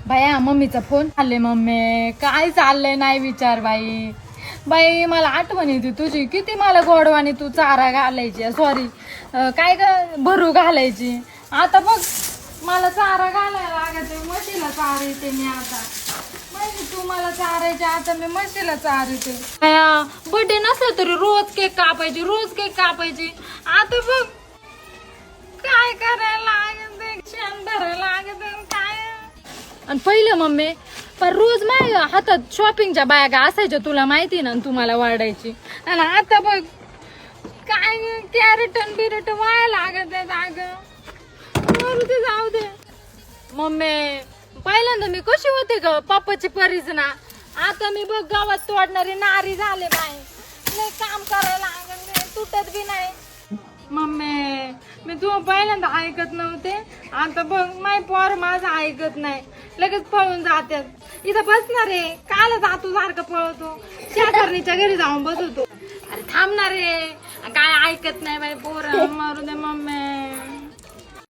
बाया मम्मीचा फोन आले. मम्मी काय चाललंय नाही विचार बाई. बाई मला आठवण येते तुझी, किती मला गोडवानी तू चारा घालायची, सॉरी काय ग भरू घालायची. आता बघ मला चारा घालायला लागायचे, म्हशीला चारायचे मी आता. माहिती तू मला चारायचे, आता मी म्हशीला चारते. बर्थडे नसलं तरी रोज केक कापायची, रोज केक कापायची. आता बघ काय करायला लागत, क्षण धरायला लागत काय. आणि पहिलं मम्मी पण रोज माझ्या हातात शॉपिंगच्या बॅगा असायच्या, तुला माहिती ना, तुम्हाला वाढायची. आणि आता बघ काय कॅरेट बिरेट वाया लागत आहेत. अगं ते जाऊ दे मम्मी. पहिल्यांदा मी कशी होते ग पप्पाची परीच ना, आता मी बघ गावात तोडणारी नारी झाले बाई. नाही काम करायला लागत, तुटत बी नाही. मम्मी मी तू पहिल्यांदा ऐकत नव्हते, आता बघ माय पोर माझं ऐकत नाही, लगेच पळून जातात. इथं बसणार आहे काल जातो सारखं पळवतो, शेजारणीच्या घरी जाऊन बसवतो. अरे थांबणार आहे काय ऐकत नाही बाई पोर. मारू दे मम्मी.